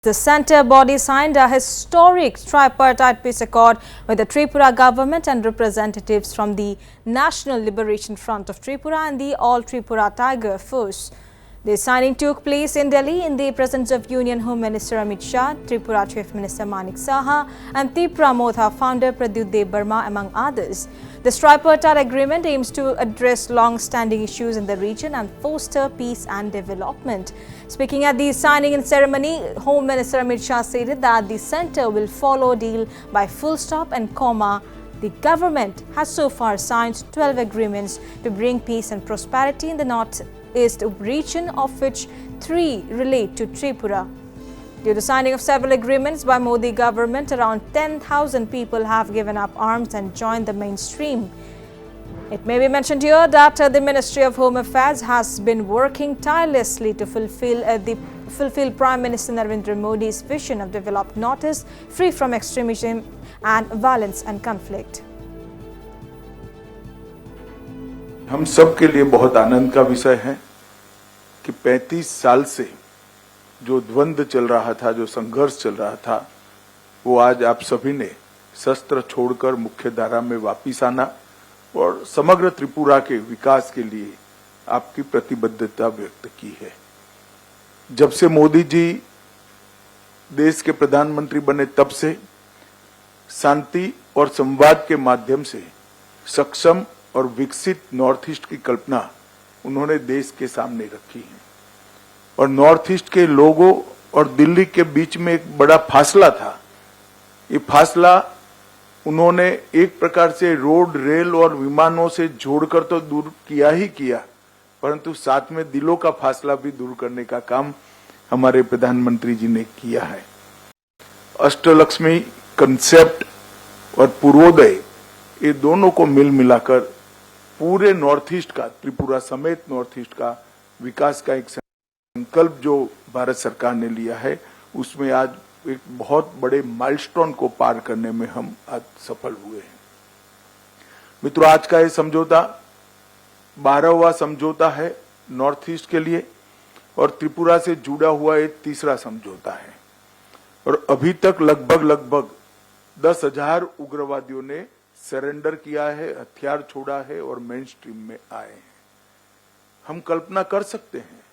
The centre body signed a historic tripartite peace accord with the Tripura government and representatives from the National Liberation Front of Tripura and the All Tripura Tiger Force. The signing took place in Delhi in the presence of Union Home Minister Amit Shah, Tripura Chief Minister Manik Saha and Tripura Modha founder Pradyut Dev Burma among others. This tripartite agreement aims to address long-standing issues in the region and foster peace and development. Speaking at the signing ceremony, Home Minister Amit Shah stated that the centre will follow deal by full stop and comma. The government has so far signed 12 agreements to bring peace and prosperity in the northeast region, of which 3 relate to Tripura. Due to signing of several agreements by Modi government, around 10,000 people have given up arms and joined the mainstream. It may be mentioned here that the Ministry of Home Affairs has been working tirelessly to fulfill Prime Minister Narendra Modi's vision of developed Northeast free from extremism and violence and conflict. हम सब के लिए बहुत आनंद का विषय है कि 35 साल से जो द्वंद्व चल रहा था, जो संघर्ष चल रहा था, वो आज आप सभी ने शस्त्र छोड़कर मुख्य धारा में वापिस आना और समग्र त्रिपुरा के विकास के लिए आपकी प्रतिबद्धता व्यक्त की है। जब से मोदी जी देश के प्रधानमंत्री बने, तब से शांति और संवाद के माध्यम से सक्षम और विकसित नॉर्थ ईस्ट की कल्पना उन्होंने देश के सामने रखी है। और नॉर्थ ईस्ट के लोगों और दिल्ली के बीच में एक बड़ा फासला था। ये फासला उन्होंने एक प्रकार से रोड, रेल और विमानों से जोड़कर तो दूर किया ही किया, परंतु साथ में दिलों का फासला भी दूर करने का काम हमारे प्रधानमंत्री जी ने किया है। अष्टलक्ष्मी कंसेप्ट और पूर्वोदय, ये दोनों को मिल मिलाकर पूरे नॉर्थ ईस्ट का, त्रिपुरा समेत नॉर्थ ईस्ट का विकास का एक संकल्प जो भारत सरकार ने लिया है, उसमें आज एक बहुत बड़े माइलस्टोन को पार करने में हम आज सफल हुए हैं। मित्रों, आज का ये समझौता 12वां समझौता है नॉर्थ ईस्ट के लिए और त्रिपुरा से जुड़ा हुआ एक तीसरा समझौता है। और अभी तक लगभग 10,000 उग्रवादियों ने सरेंडर किया है, हथियार छोड़ा है और मेन स्ट्रीम में आए हैं। हम कल्पना कर सकते हैं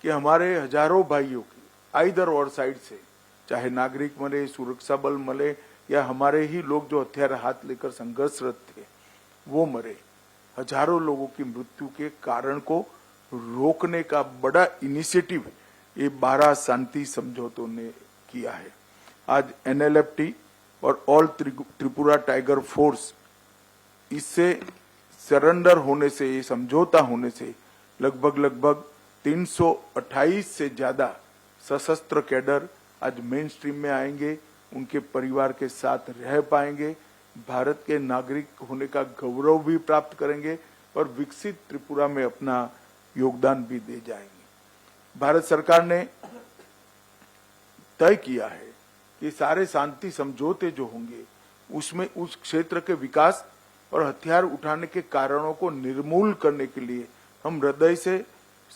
कि हमारे हजारों भाइयों की आइदर और साइड से, चाहे नागरिक मरे, सुरक्षा बल मरे या हमारे ही लोग जो हथियार हाथ लेकर संघर्षरत थे वो मरे, हजारों लोगों की मृत्यु के कारण को रोकने का बड़ा इनिशिएटिव ये 12 शांति समझौतों ने किया है। आज NLFT और ऑल त्रिपुरा टाइगर फोर्स, इससे सरेंडर होने से, ये समझौता होने से लगभग 328 से ज्यादा सशस्त्र कैडर आज मेन स्ट्रीम में आएंगे, उनके परिवार के साथ रह पाएंगे, भारत के नागरिक होने का गौरव भी प्राप्त करेंगे और विकसित त्रिपुरा में अपना योगदान भी दे जाएंगे। भारत सरकार ने तय किया है कि सारे शांति समझौते जो होंगे उसमें उस क्षेत्र के विकास और हथियार उठाने के कारणों को निर्मूल करने के लिए हम हृदय से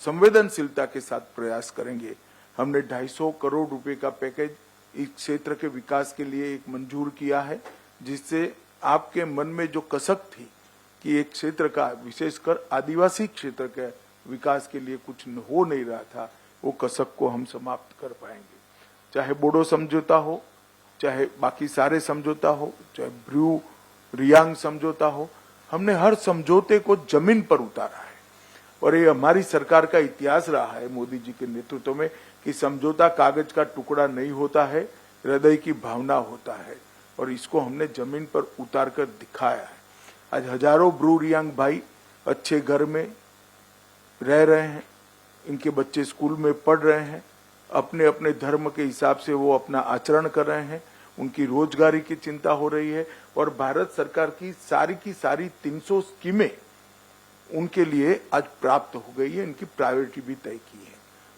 संवेदनशीलता के साथ प्रयास करेंगे। हमने 250 करोड़ रुपए का पैकेज इस क्षेत्र के विकास के लिए एक मंजूर किया है, जिससे आपके मन में जो कसक थी कि एक क्षेत्र का, विशेषकर आदिवासी क्षेत्र के विकास के लिए कुछ हो नहीं रहा था, वो कसक को हम समाप्त कर पाएंगे। चाहे बोडो समझौता हो, चाहे बाकी सारे समझौता हो, चाहे ब्रू रियांग समझौता हो, हमने हर समझौते को जमीन पर उतारा है। और ये हमारी सरकार का इतिहास रहा है मोदी जी के नेतृत्व में कि समझौता कागज का टुकड़ा नहीं होता है, हृदय की भावना होता है, और इसको हमने जमीन पर उतार कर दिखाया है। आज हजारों ब्रू रियांग भाई अच्छे घर में रह रहे हैं, इनके बच्चे स्कूल में पढ़ रहे हैं, अपने अपने धर्म के हिसाब से वो अपना आचरण कर रहे हैं, उनकी रोजगारी की चिंता हो रही है और भारत सरकार की सारी 300 स्कीमें उनके लिए आज प्राप्त हो गई है, इनकी प्रायोरिटी भी तय की है।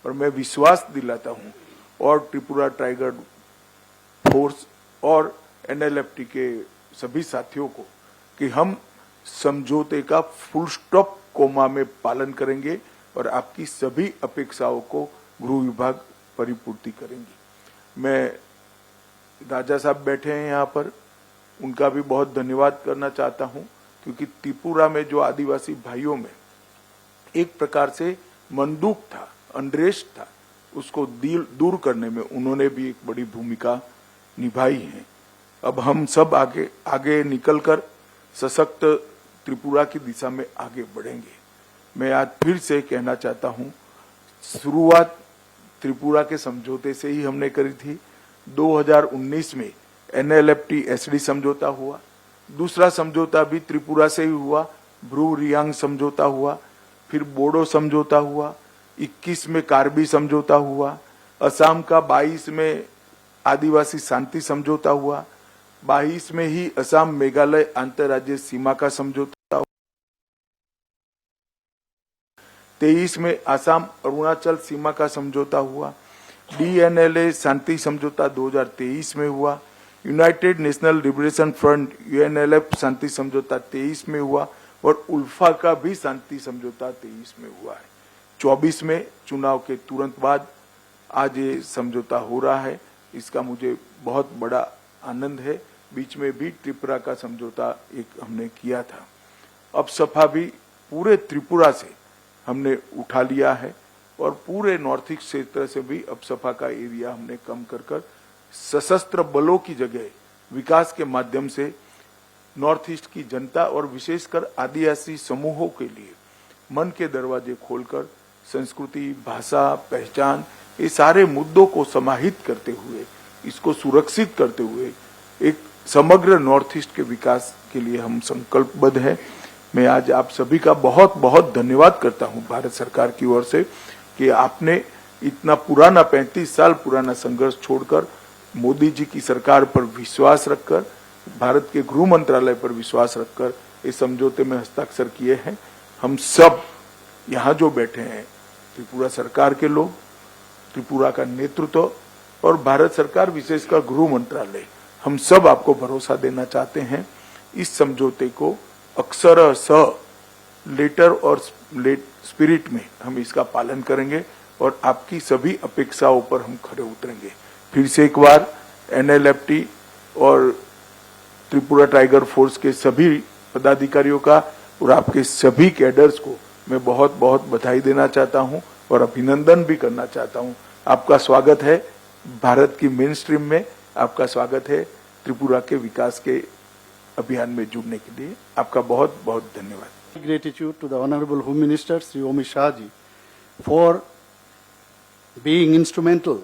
और मैं विश्वास दिलाता हूं और त्रिपुरा टाइगर फोर्स और NLFT के सभी साथियों को कि हम समझौते का फुल स्टॉप कोमा में पालन करेंगे और आपकी सभी अपेक्षाओं को गृह विभाग परिपूर्ति करेंगे। मैं राजा साहब बैठे हैं यहाँ पर, उनका भी बहुत धन्यवाद करना चाहता हूँ, क्योंकि त्रिपुरा में जो आदिवासी भाइयों में एक प्रकार से मंदुक था, अनरेस्ट था, उसको दूर करने में उन्होंने भी एक बड़ी भूमिका निभाई है। अब हम सब आगे निकलकर सशक्त त्रिपुरा की दिशा में आगे बढ़ेंगे। मैं आज फिर से कहना चाहता हूं, शुरुआत त्रिपुरा के समझौते से ही हमने करी थी। 2019 में NLFT SD समझौता हुआ, दूसरा समझौता भी त्रिपुरा से ही हुआ, ब्रू रियांग समझौता हुआ, फिर बोडो समझौता हुआ, 21 में कार्बी समझौता हुआ, असम का 22 में आदिवासी शांति समझौता हुआ, 22 में ही असम मेघालय अंतर्राज्यीय सीमा का समझौता हुआ, 23 में असम अरुणाचल सीमा का समझौता हुआ, DNLA शांति समझौता 2023 में हुआ, United national liberation front UNLF शांति समझौता 23 में हुआ, और उल्फा का भी शांति समझौता 23 में हुआ है। 24 में चुनाव के तुरंत बाद आज ये समझौता हो रहा है, इसका मुझे बहुत बड़ा आनंद है। बीच में भी त्रिपुरा का समझौता एक हमने किया था। अब सफा भी पूरे त्रिपुरा से हमने उठा लिया है, और पूरे नॉर्थ ईस्ट क्षेत्र से भी अब सफा का एरिया हमने कम कर सशस्त्र बलों की जगह विकास के माध्यम से नॉर्थ ईस्ट की जनता और विशेषकर आदिवासी समूहों के लिए मन के दरवाजे खोलकर संस्कृति, भाषा, पहचान, ये सारे मुद्दों को समाहित करते हुए, इसको सुरक्षित करते हुए एक समग्र नॉर्थ ईस्ट के विकास के लिए हम संकल्पबद्ध हैं। मैं आज आप सभी का बहुत बहुत धन्यवाद करता हूं भारत सरकार की ओर से, कि आपने इतना पुराना 35 साल पुराना संघर्ष छोड़कर मोदी जी की सरकार पर विश्वास रखकर, भारत के गृह मंत्रालय पर विश्वास रखकर इस समझौते में हस्ताक्षर किए हैं। हम सब यहाँ जो बैठे हैं, त्रिपुरा सरकार के लोग, त्रिपुरा का नेतृत्व और भारत सरकार विशेषकर गृह मंत्रालय, हम सब आपको भरोसा देना चाहते हैं, इस समझौते को अक्षरशः लेटर और स्पिरिट में हम इसका पालन करेंगे और आपकी सभी अपेक्षाओं पर हम खरे उतरेंगे। फिर से एक बार NLFT और त्रिपुरा टाइगर फोर्स के सभी पदाधिकारियों का और आपके सभी कैडर्स को मैं बहुत बहुत बधाई देना चाहता हूं और अभिनंदन भी करना चाहता हूं। आपका स्वागत है भारत की मेन स्ट्रीम में, आपका स्वागत है त्रिपुरा के विकास के अभियान में जुड़ने के लिए। आपका बहुत बहुत धन्यवाद। Gratitude to the Honorable Home Minister Sri Omi Shah Ji for being instrumental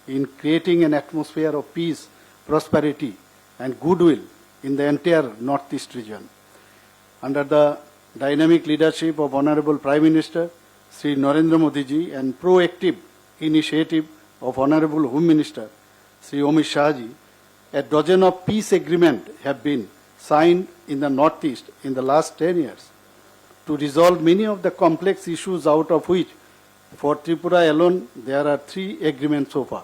in creating an atmosphere of peace, prosperity and goodwill in the entire Northeast region. Under the dynamic leadership of Honorable Prime Minister Sri Narendra Modi Ji and proactive initiative of Honorable Home Minister Sri Omi Shah Ji, a dozen of peace agreements have been signed in the Northeast in the last 10 years to resolve many of the complex issues, out of which for Tripura alone there are 3 agreements so far.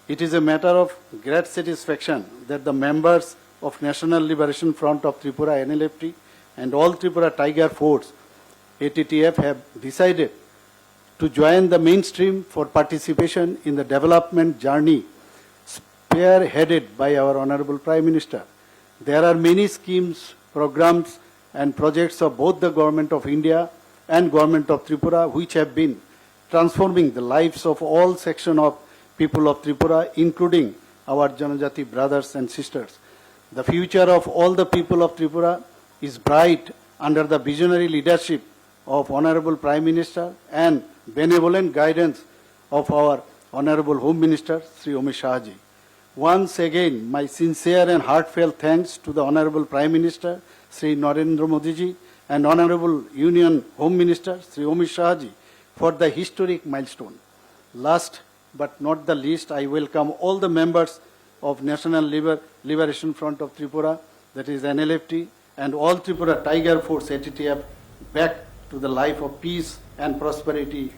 It is a matter of great satisfaction that the members of National Liberation Front of Tripura NLFT and all Tripura Tiger Force ATTF have decided to join the mainstream for participation in the development journey spearheaded by our Honorable Prime Minister. There are many schemes, programs and projects of both the Government of India and Government of Tripura which have been transforming the lives of all sections of people of Tripura, including our Janajati brothers and sisters. The future of all the people of Tripura is bright under the visionary leadership of Honorable Prime Minister and benevolent guidance of our Honorable Home Minister Sri Omi Shah Ji. Once again, my sincere and heartfelt thanks to the Honorable Prime Minister Sri Narendra Modi Ji and Honorable Union Home Minister Sri Omi Shah Ji for the historic milestone. Last but not the least, I welcome all the members of National Liberation Front of Tripura, that is NLFT, and all Tripura Tiger Force ATTF back to the life of peace and prosperity